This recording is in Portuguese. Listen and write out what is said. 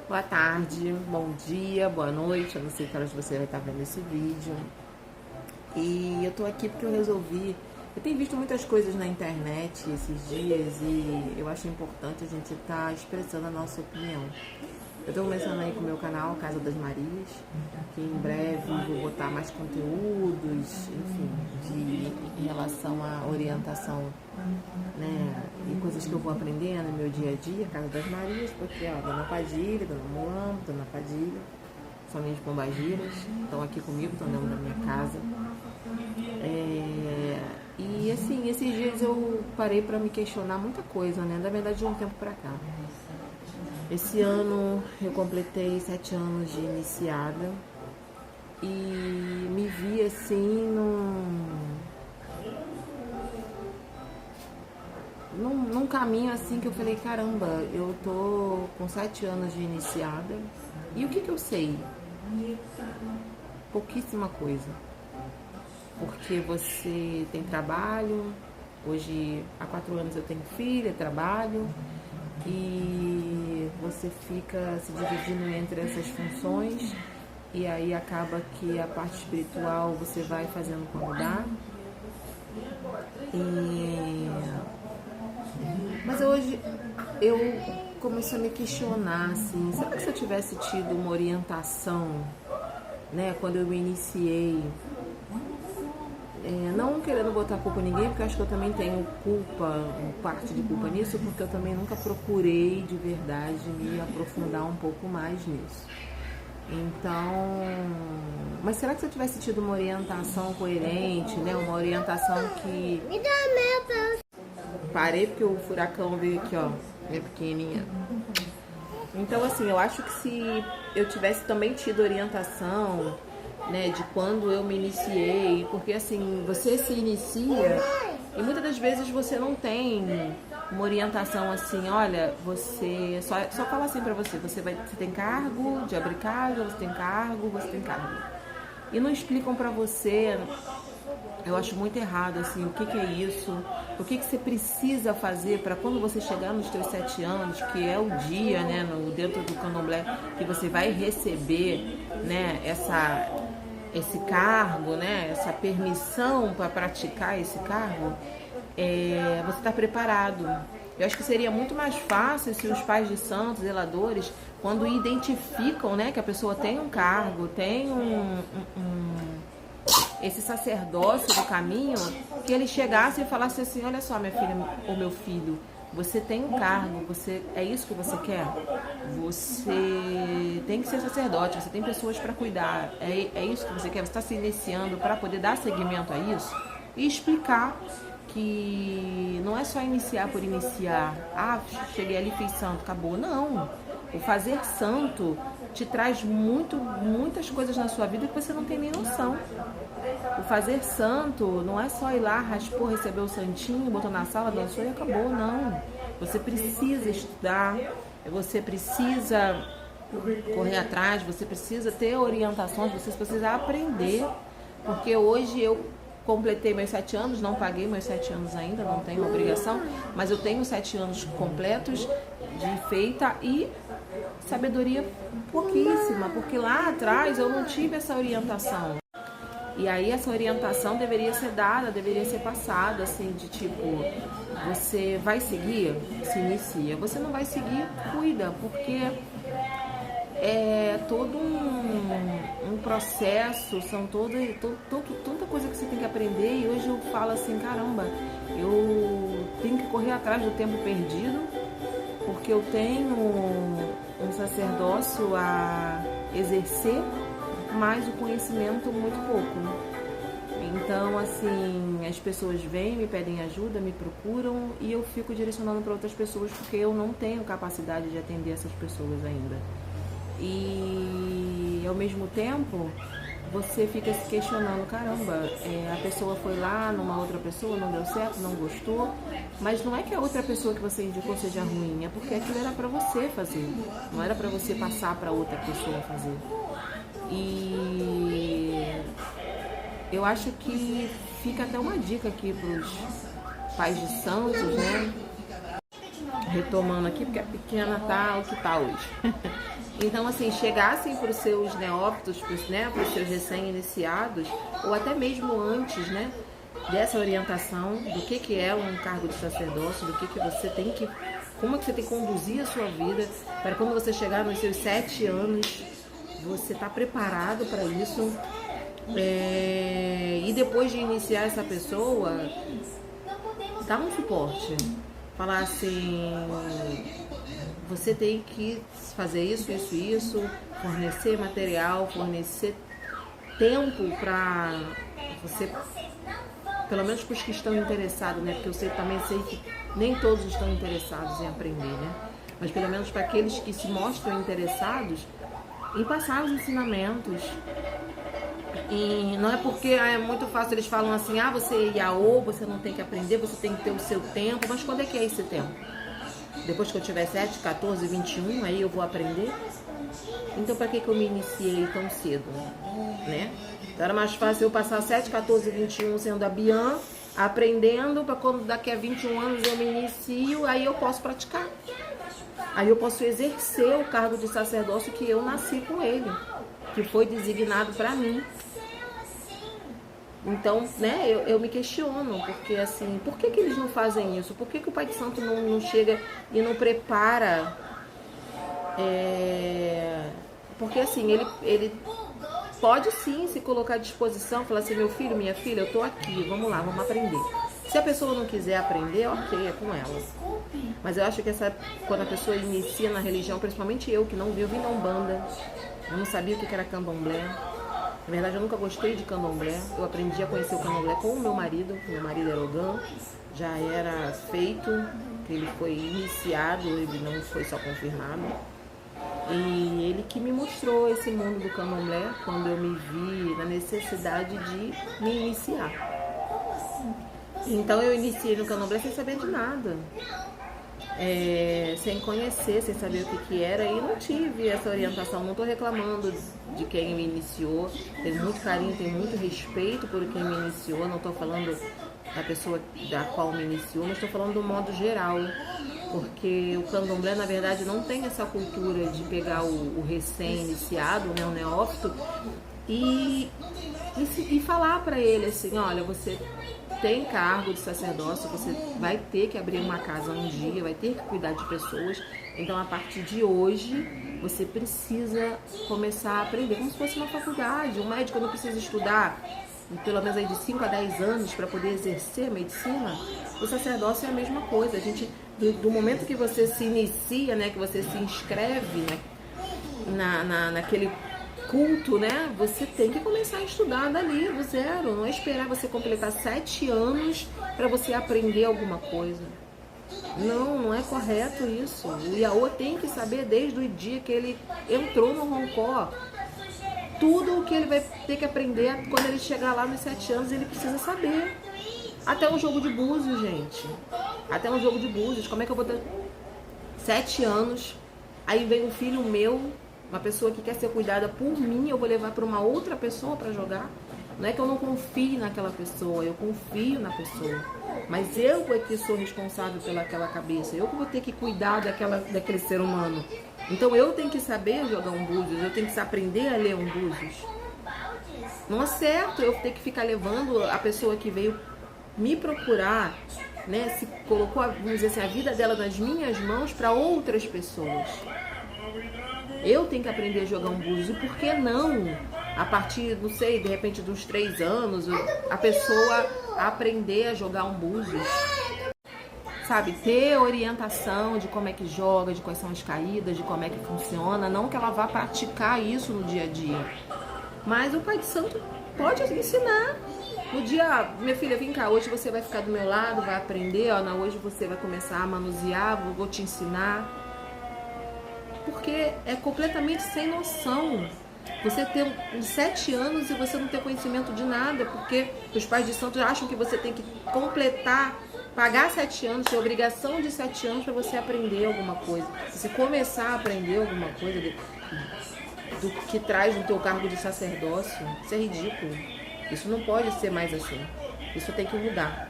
Boa tarde, bom dia, boa noite. Eu não sei que horas você vai estar vendo esse vídeo. E eu tô aqui porque eu resolvi. Eu tenho visto muitas coisas na internet esses dias e eu acho importante a gente estar expressando a nossa opinião. Eu tô começando aí com o meu canal Casa das Marias, que em breve vou botar mais conteúdos, enfim, em relação à orientação, né, e coisas que eu vou aprendendo no meu dia a dia, Casa das Marias, porque, ó, Dona Padilha, Dona Mulambo, Dona Padilha, são minhas pombagiras, estão aqui comigo, estão dentro da minha casa. E assim, esses dias eu parei para me questionar muita coisa, né, na verdade de um tempo para cá. Esse ano eu completei 7 anos de iniciada e me vi assim num caminho assim que eu falei, caramba, eu tô com 7 anos de iniciada e o que eu sei? Pouquíssima coisa. Porque você tem trabalho, hoje há 4 anos eu tenho filha, trabalho, e você fica se dividindo entre essas funções e aí acaba que a parte espiritual você vai fazendo quando dá. Mas hoje eu comecei a me questionar assim, será que se eu tivesse tido uma orientação, né, quando eu me iniciei, não querendo botar culpa em ninguém, porque eu acho que eu também tenho culpa, parte de culpa nisso, porque eu também nunca procurei de verdade me aprofundar um pouco mais nisso. Então, mas será que se eu tivesse tido uma orientação coerente, né, uma orientação que... Parei porque o furacão veio aqui, ó, minha pequenininha. Então, assim, eu acho que se eu tivesse também tido orientação, né, de quando eu me iniciei, porque assim, você se inicia e muitas das vezes você não tem uma orientação assim, olha, você só fala assim pra você, você tem cargo de abrir casa, você tem cargo. E não explicam pra você, eu acho muito errado assim, o que é isso, o que você precisa fazer para quando você chegar nos teus 7 anos, que é o dia, né, dentro do candomblé, que você vai receber, né, esse cargo, né, essa permissão para praticar esse cargo, você está preparado. Eu acho que seria muito mais fácil se os pais de santos, zeladores, quando identificam, né, que a pessoa tem um cargo, tem esse sacerdócio do caminho, que ele chegasse e falasse assim, olha só, minha filha ou meu filho, você tem um cargo, é isso que você quer? Você tem que ser sacerdote, você tem pessoas para cuidar, é isso que você quer? Você está se iniciando para poder dar seguimento a isso? E explicar que não é só iniciar por iniciar, cheguei ali, fiz santo, acabou. Não, o fazer santo te traz muitas coisas na sua vida que você não tem nem noção. O fazer santo não é só ir lá, raspou, recebeu o santinho, botou na sala, dançou e acabou, não. Você precisa estudar, você precisa correr atrás, você precisa ter orientações, você precisa aprender. Porque hoje eu completei meus 7 anos, não paguei meus 7 anos ainda, não tenho obrigação, mas eu tenho 7 anos completos de feita e sabedoria pouquíssima, porque lá atrás eu não tive essa orientação. E aí essa orientação deveria ser dada, deveria ser passada, assim, de tipo, você vai seguir? Se inicia. Você não vai seguir? Cuida, porque é todo um processo, são tanta coisa que você tem que aprender. E hoje eu falo assim, caramba, eu tenho que correr atrás do tempo perdido, porque eu tenho um sacerdócio a exercer, mas o conhecimento muito pouco. Então, assim, as pessoas vêm, me pedem ajuda, me procuram e eu fico direcionando para outras pessoas porque eu não tenho capacidade de atender essas pessoas ainda. E, ao mesmo tempo, você fica se questionando, caramba, a pessoa foi lá numa outra pessoa, não deu certo, não gostou, mas não é que a outra pessoa que você indicou seja ruim, é porque aquilo era para você fazer, não era para você passar para outra pessoa fazer. E eu acho que fica até uma dica aqui para os pais de santos, né? retomando aqui, porque a pequena tá o que tá hoje. Então, assim, chegassem para os seus neófitos, né, para os seus recém-iniciados, ou até mesmo antes, né, dessa orientação do que é um cargo de sacerdócio, do que você tem que, como é que você tem que conduzir a sua vida, para quando você chegar nos seus 7 anos, você está preparado para isso. E depois de iniciar essa pessoa, dá um suporte. Falar assim, você tem que fazer isso, isso, isso, fornecer material, fornecer tempo para você, pelo menos para os que estão interessados, né? Porque eu também sei que nem todos estão interessados em aprender, né? Mas pelo menos para aqueles que se mostram interessados em passar os ensinamentos. E não é porque é muito fácil, eles falam assim, você é Iaô, você não tem que aprender, você tem que ter o seu tempo. Mas quando é que é esse tempo? Depois que eu tiver 7, 14, 21, aí eu vou aprender? Então para que eu me iniciei tão cedo, né? Então era mais fácil eu passar 7, 14, 21 sendo a Bian, aprendendo, para quando daqui a 21 anos eu me inicio, aí eu posso praticar. Aí eu posso exercer o cargo de sacerdócio que eu nasci com ele, que foi designado para mim. Então, né, eu me questiono, porque assim, por que eles não fazem isso? Por que o Pai de Santo não chega e não prepara? Porque assim, ele pode sim se colocar à disposição, falar assim, meu filho, minha filha, eu tô aqui, vamos lá, vamos aprender. Se a pessoa não quiser aprender, ok, é com ela. Mas eu acho que quando a pessoa inicia na religião, principalmente eu que não vi, eu vim na Umbanda, eu não sabia o que era candomblé. Na verdade, eu nunca gostei de candomblé. Eu aprendi a conhecer o candomblé com o meu marido era Ogã, já era feito, ele foi iniciado, ele não foi só confirmado. E ele que me mostrou esse mundo do candomblé quando eu me vi na necessidade de me iniciar. Então eu iniciei no candomblé sem saber de nada. Sem conhecer, sem saber o que era, e não tive essa orientação. Não estou reclamando de quem me iniciou, tenho muito carinho, tenho muito respeito por quem me iniciou, não estou falando da pessoa da qual me iniciou, mas estou falando do modo geral, porque o candomblé na verdade não tem essa cultura de pegar o recém-iniciado, né, o neófito, e falar para ele assim, olha, você tem cargo de sacerdócio, você vai ter que abrir uma casa um dia, vai ter que cuidar de pessoas. Então, a partir de hoje, você precisa começar a aprender, como se fosse uma faculdade. Um médico não precisa estudar pelo menos aí de 5 a 10 anos para poder exercer a medicina. O sacerdócio é a mesma coisa. A gente, do momento que você se inicia, né, que você se inscreve, né, naquele culto, né? Você tem que começar a estudar dali, do zero. Não é esperar você completar 7 anos para você aprender alguma coisa. Não é correto isso. O Iaô tem que saber desde o dia que ele entrou no Roncó. Tudo o que ele vai ter que aprender quando ele chegar lá nos 7 anos, ele precisa saber. Até um jogo de búzios, gente. Até um jogo de búzios. Como é que eu vou ter 7 anos, aí vem um filho meu, uma pessoa que quer ser cuidada por mim, eu vou levar para uma outra pessoa para jogar? Não é que eu não confie naquela pessoa, eu confio na pessoa. Mas eu é que sou responsável pelaquela cabeça, eu que vou ter que cuidar daquele ser humano. Então eu tenho que saber jogar um búzios, eu tenho que aprender a ler um búzios. Não é certo eu ter que ficar levando a pessoa que veio me procurar, né, se colocou, vamos dizer assim, a vida dela nas minhas mãos para outras pessoas. Eu tenho que aprender a jogar um búzios. E por que não, a partir, não sei, de repente dos 3 anos, a pessoa aprender a jogar um búzios? Sabe, ter orientação de como é que joga, de quais são as caídas, de como é que funciona. Não que ela vá praticar isso no dia a dia. Mas o Pai de Santo pode ensinar. No dia, minha filha, vem cá, hoje você vai ficar do meu lado, vai aprender, hoje você vai começar a manusear, vou te ensinar. Porque é completamente sem noção você ter 7 anos e você não ter conhecimento de nada, porque os pais de santo acham que você tem que completar, pagar 7 anos, ter obrigação de 7 anos para você aprender alguma coisa. Você começar a aprender alguma coisa do que traz no teu cargo de sacerdócio, isso é ridículo. Isso não pode ser mais assim. Isso tem que mudar.